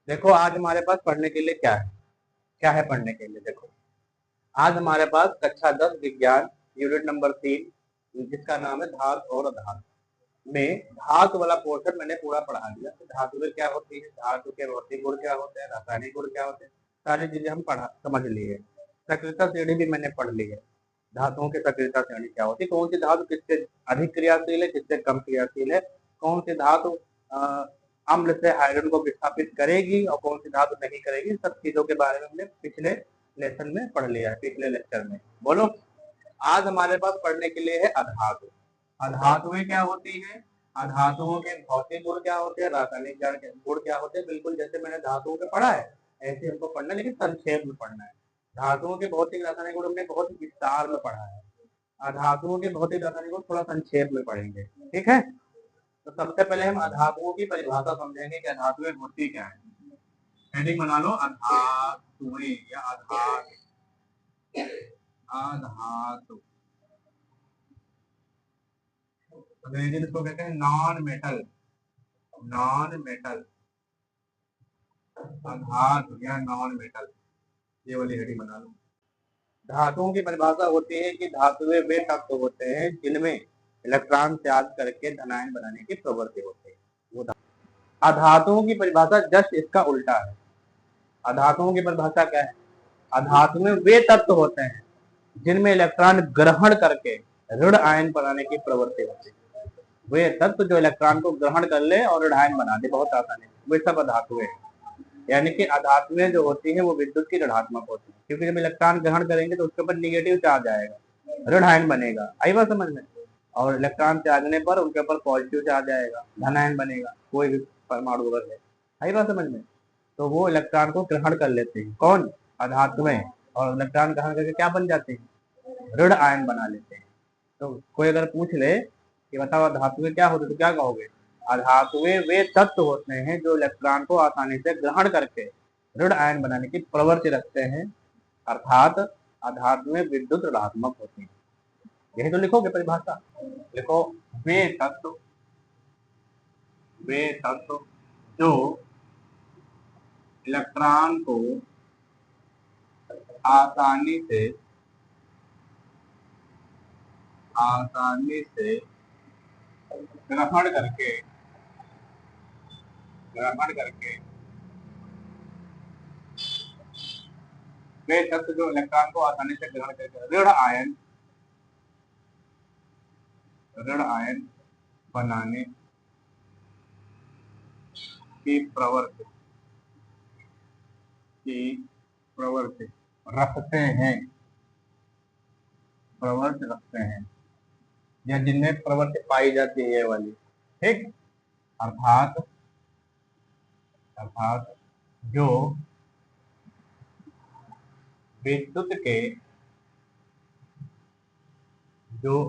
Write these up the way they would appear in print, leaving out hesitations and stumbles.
देखो आज हमारे पास पढ़ने के लिए क्या है पढ़ने के लिए। देखो आज हमारे पास कक्षा 10 विज्ञान यूनिट नंबर 3 जिसका नाम है धातु और अधातु में धातु वाला पोर्शन मैंने पूरा पढ़ा दिया। तो धातु में क्या होती है, धातु के भौतिक गुण क्या होते हैं, रासायनिक गुण क्या होते हैं, सारी चीजें हम पढ़ा समझ लिए। सक्रियता श्रेणी भी मैंने पढ़ ली है। धातुओं की सक्रियता श्रेणी क्या होती है, कौन सी धातु किससे अधिक क्रियाशील है, किससे कम क्रियाशील है, कौन सी धातु अम्ल से हाइड्रोजन को विस्थापित करेगी और कौन सी धातु नहीं करेगी, सब चीजों के बारे में हमने पिछले लेसन में पढ़ लिया है, पिछले लेक्चर में। बोलो आज हमारे पास पढ़ने के लिए है अधातु। अधातुएं क्या होती है, अधातुओं के भौतिक गुण क्या होते हैं, रासायनिक गुण क्या होते हैं। बिल्कुल जैसे मैंने धातुओं के पढ़ा है ऐसे हमको पढ़ना है, लेकिन संक्षेप में पढ़ना है। धातुओं के भौतिक रासायनिक गुण हमने बहुत विस्तार में पढ़ा है, अधातुओं के भौतिक रासायनिक गुण थोड़ा संक्षेप में पढ़ेंगे। ठीक है, तो सबसे पहले हम अधातुओं की परिभाषा समझेंगे कि अधातुएं होती क्या है। हेडिंग बना लो, अधातुएं या अधातु। अंग्रेजी में इसको कहते हैं नॉन मेटल, नॉन मेटल अधातु या नॉन मेटल, ये वाली हेडिंग बना लो। धातुओं की परिभाषा होती है कि धातुएं वे तत्व होते हैं जिनमें इलेक्ट्रॉन त्याग करके धनायन बनाने की प्रवृत्ति होती है। वो अधातुओं की परिभाषा जस्ट इसका उल्टा है। अधातुओं की परिभाषा क्या है, अधातु में वे तत्व होते हैं जिनमें इलेक्ट्रॉन ग्रहण करके ऋण आयन बनाने की प्रवृत्ति होती है। वे तत्व जो इलेक्ट्रॉन को ग्रहण कर ले और ऋण आयन बना दे बहुत आसानी से, वे सब अधातुएं हैं। यानी कि अधातुएं जो होती है वो विद्युत की ऋणात्मक होती है, क्योंकि जब इलेक्ट्रॉन ग्रहण करेंगे तो उसके ऊपर निगेटिव चार्ज आएगा, ऋण आयन बनेगा। आई बात समझ में। और इलेक्ट्रॉन त्यागने पर उनके ऊपर पॉजिटिव चार्ज आएगा, धन आयन बनेगा, कोई भी परमाणु अगर है। आई बात समझ में। तो वो इलेक्ट्रॉन को ग्रहण कर लेते हैं, कौन, अधातुएं, और इलेक्ट्रॉन ग्रहण करके क्या बन जाते हैं, ऋण आयन बना लेते हैं। तो कोई अगर पूछ ले कि बताओ धातुएं क्या होती है, तो क्या कहोगे, अधातुएं वे तत्व होते हैं जो इलेक्ट्रॉन को आसानी से ग्रहण करके ऋण आयन बनाने की प्रवृत्ति रखते हैं, अर्थात अधातुएं विद्युत ऋणात्मक होती हैं। यही तो लिखोगे परिभाषा। लिखो, वे तत्व जो इलेक्ट्रॉन को आसानी से ग्रहण करके वे तत्व जो इलेक्ट्रॉन को आसानी से ग्रहण करके ऋण आयन बनाने की प्रवृत्ति रखते हैं, या जिनमें प्रवृत्ति पाई जाती है ये वाली। ठीक, अर्थात जो विद्युत के जो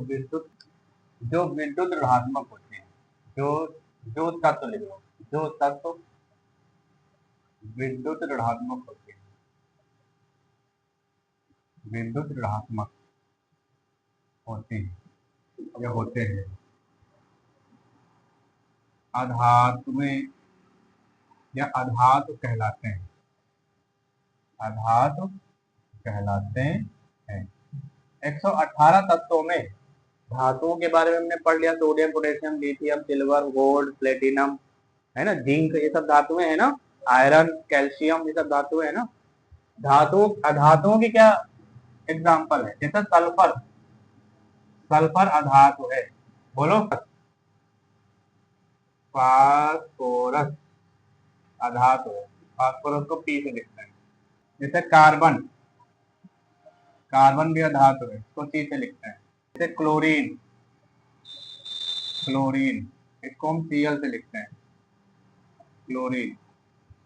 विद्युत ऋणात्मक होते हैं, जो तत्व लिखो, जो तत्व विद्युत ऋणात्मक होते हैं, विद्युत ऋणात्मक होते हैं या होते हैं, अधातुएं या अधातु कहलाते हैं, अधातु कहलाते हैं। 118 तत्वों में धातुओं के बारे में हमने पढ़ लिया, sodium, potassium, lithium, silver, gold, platinum, है ना, जिंक, ये सब धातुएं है ना, आयरन, कैल्शियम, ये सब धातुएं है ना। अधातुओं की क्या एग्जाम्पल है, जैसे सल्फर अधातु है, बोलो, फास्फोरस अधातु है, फास्फोरस को पी से लिखते हैं। जैसे कार्बन भी अधातु है, इसको सी से लिखते हैं। जैसे क्लोरीन इसको हम Cl से लिखते हैं, क्लोरीन।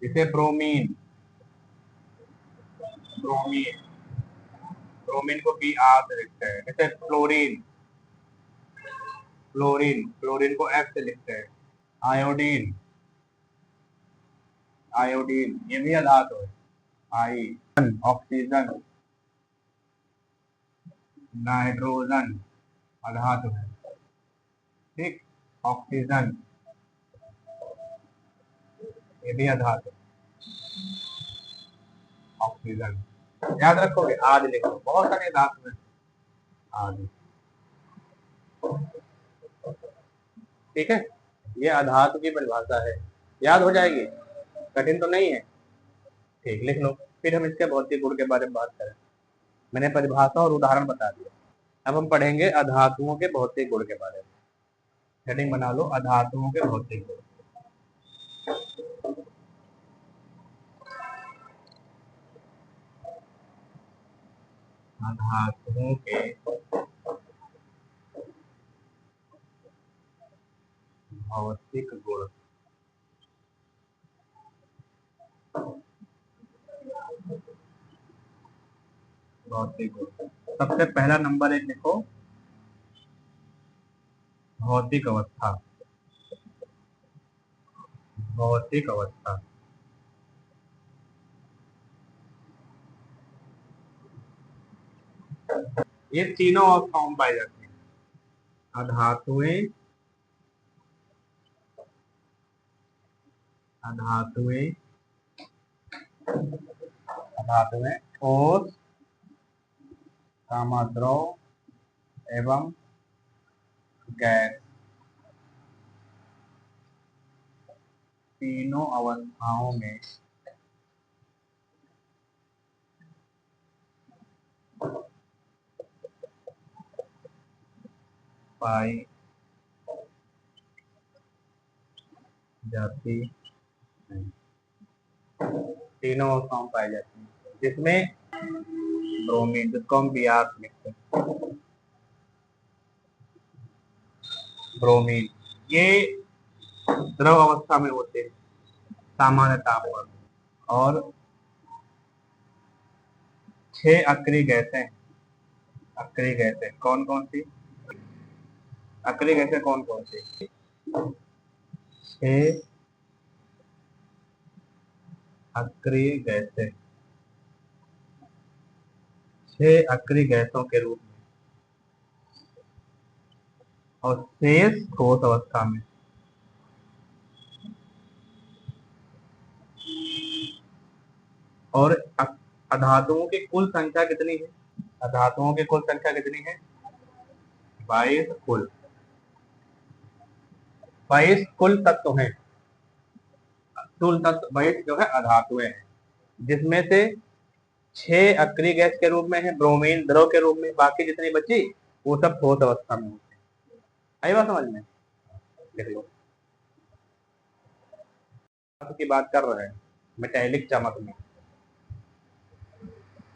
जैसे ब्रोमीन को Br से लिखते हैं। जैसे फ्लोरीन को F से लिखते हैं। आयोडीन ये भी अधातु है, आई। ऑक्सीजन, नाइट्रोजन अधातु है, ठीक, ऑक्सीजन ये भी अधातु। ऑक्सीजन। याद रखोगे, आज लिखो, बहुत सारे धातु हैं आज। ठीक है, ये अधातु की परिभाषा है, याद हो जाएगी, कठिन तो नहीं है। ठीक, लिख लो। फिर हम इसके भौतिक गुण के बारे में बात करें। मैंने परिभाषा और उदाहरण बता दिया, अब हम पढ़ेंगे अधातुओं के भौतिक गुण के बारे में। हेडिंग बना लो, अधातुओं के भौतिक गुण। अधातुओं के भौतिक गुण। भौतिक गुण, सबसे पहला नंबर एक लिखो, भौतिक अवस्था। भौतिक अवस्था, ये तीनों अवस्थाओं में पाई जाती है। अधातुएं, अधातुएं, अधातुएं ठोस, द्रव एवं गैस, तीनों अवस्थाओं में पाई जाती है। तीनों अवस्थाओं में पाई जाती है, जिसमें ब्रोमीन, जिसको हम बी आर लिखते हैं, ब्रोमीन, ये द्रव अवस्था में होते हैं सामान्य तापमान। और 6 अक्रिय गैसें, अक्रिय गैसें कौन कौन सी, अक्रिय गैसें कौन कौन सी, 6 अक्रिय गैसें, 6 अक्रिय गैसों के रूप में, और शेष ठोस अवस्था में। और अधातुओं की कुल संख्या कितनी है, अधातुओं की कुल संख्या कितनी है, 22 कुल, 22 कुल तत्व हैं, कुल तत्व 22 जो है अधातुएं हैं, जिसमें से 6 अक्रिय गैस के रूप में है, ब्रोमीन द्रव के रूप में, बाकी जितनी बची वो सब ठोस अवस्था में होते हैं। आई बात समझ में, देख लो की बात कर रहे हैं, मेटेलिक चमक में।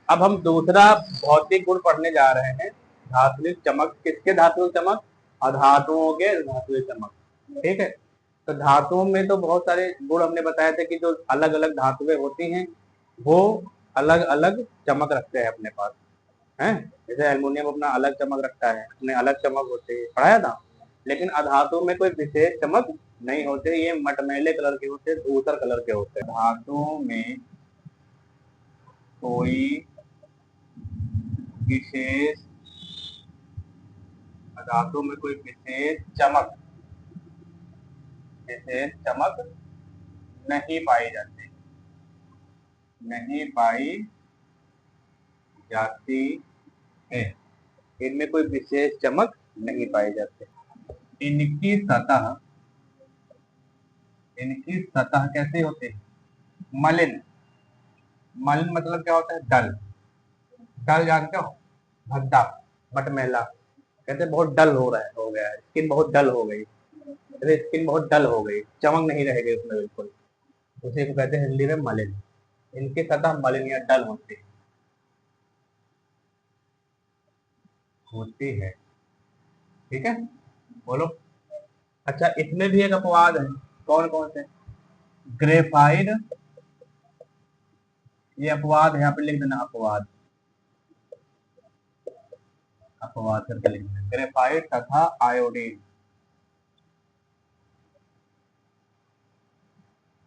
अब हम दूसरा भौतिक गुण पढ़ने जा रहे हैं, धात्विक चमक। किसके धात्विक चमक, अधातुओं के धात्विक चमक। ठीक है, तो धातुओं में तो बहुत सारे गुण हमने बताए थे कि जो अलग अलग धातुएं होती हैं वो अलग अलग चमक रखते हैं अपने पास, है। जैसे एल्युमिनियम अपना अलग चमक रखता है, अपने अलग चमक होते हैं, पढ़ाया था। लेकिन अधातु में कोई विशेष चमक नहीं होते, ये मटमैले कलर के होते, धूसर कलर के होते हैं। धातुओं में कोई विशेष, धातु में कोई विशेष चमक, विशेष चमक नहीं पाई जाती, नहीं पाई जाती है, इनमें कोई विशेष चमक नहीं पाई जाती। इनकी सतह, इनकी सतह कैसे होती है, मलिन। मलिन मतलब क्या होता है, डल। डल जानते हो, भद्दा, मटमैला, कहते बहुत डल हो रहा है, हो गया है, स्किन बहुत डल हो गई, अरे स्किन बहुत डल हो गई, चमक नहीं रह गई उसमें बिल्कुल, उसी को कहते हैं हिंदी में मलिन। इनकी सतह मलिन या डल होती है। ठीक है, बोलो। अच्छा, इसमें भी एक अपवाद है, कौन कौन से, ग्रेफाइड, ये अपवाद है, यहाँ पे लिख देना अपवाद, अपवाद करके लिख देना, ग्रेफाइड तथा आयोडीन,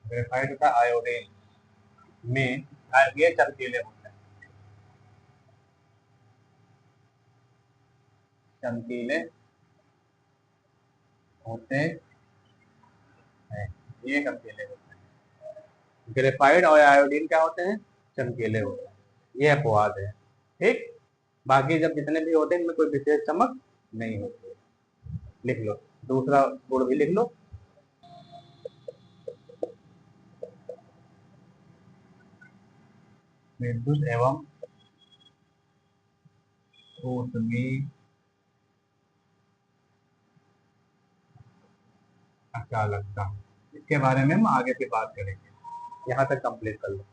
ग्रेफाइड तथा आयोडीन में ये चमकीले होते हैं, चमकीले होते हैं, ये चमकीले होते हैं। ग्रेफाइड और आयोडीन क्या होते हैं, चमकीले होते हैं। ये अपवाद है, ठीक। बाकी जब जितने भी होते हैं इनमें कोई विशेष चमक नहीं होती। लिख लो, दूसरा गुण भी लिख लो। विद्युत एवं ऊष्मीय अचालकता, इसके बारे में हम आगे से बात करेंगे। यहाँ तक कंप्लीट कर लो।